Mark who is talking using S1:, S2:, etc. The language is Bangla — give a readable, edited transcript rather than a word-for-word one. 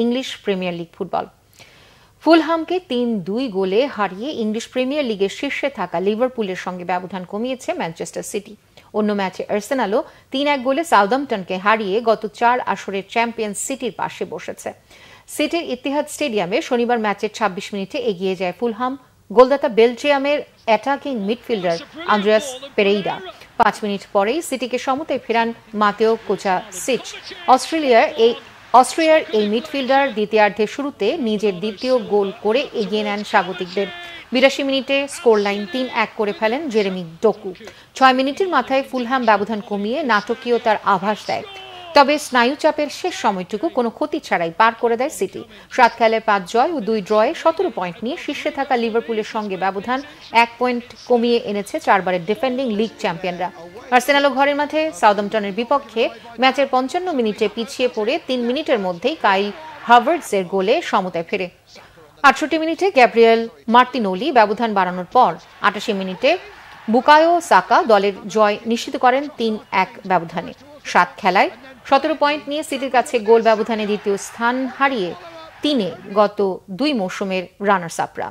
S1: English Premier League football. ফুলহামকে ৩-২ গোলে হারিয়ে ইংলিশ প্রিমিয়ার লিগের শীর্ষে থাকা লিভারপুলের সঙ্গে ব্যবধান কমিয়েছে ম্যানচেস্টার সিটি। অন্য ম্যাচে আর্সেনালও ৩-১ গোলে সাউদাম্পটনকে হারিয়ে গত ৪ আসরের চ্যাম্পিয়ন সিটির পাশে বসেছে। সিটির ইতিহাদ স্টেডিয়ামে শনিবার ম্যাচের ২৬ মিনিটে এগিয়ে যায় ফুলহাম। গোলদাতা বেলজিয়ামের attacking midfielder Andreas Pereira. ৫ minute পরেই সিটিকে সমতায় ফেরান মাতেও কোভাচিচ। অস্ট্রিয়ার এই মিডফিল্ডার দ্বিতীয়ার্ধের শুরুতে নিজের দ্বিতীয় গোল করে এগিয়ে নেন স্বাগতিকদের। ৮২ মিনিটে স্কোর লাইন ৩-১ করে ফেলেন জেরেমি ডোকু। ৬ মিনিটের মাথায় ফুলহাম ব্যবধান কমিয়ে নাটকীয়তার আভাস দেয়। তবে স্নায়ুচাপের শেষ সময়টুকু কোনো ক্ষতি ছাড়াই পার করে দেয় সিটি। ৭ খেলায় ৫ জয় ও ২ ড্রয়ে ১৭ পয়েন্ট নিয়ে শীর্ষে থাকা লিভারপুলের সঙ্গে ব্যবধান ১ পয়েন্ট কমিয়ে এনেছে ৪ বারের ডিফেন্ডিং লিগ চ্যাম্পিয়নরা। আর্সেনালও ঘরের মাঠে সাউদাম্পটনের বিপক্ষে ম্যাচের ৫৫ মিনিটে পিছিয়ে পড়ে ৩ মিনিটের মধ্যেই কাইল হাভার্টজের গোলে সমতায় ফেরে। ৬৮ মিনিটে গ্যাব্রিয়েল মার্তিনোলি ব্যবধান বাড়ানোর পর ৮৮ মিনিটে বুকায়ো সাকা দলের জয় নিশ্চিত করেন ৩-১ ব্যবধানে। ৭ খেলায় ১৭ পয়েন্ট নিয়ে সিটির কাছে গোল ব্যবধানে দ্বিতীয় স্থান হারিয়ে ৩-এ গত ২ মৌসুমের রানার্স আপরা।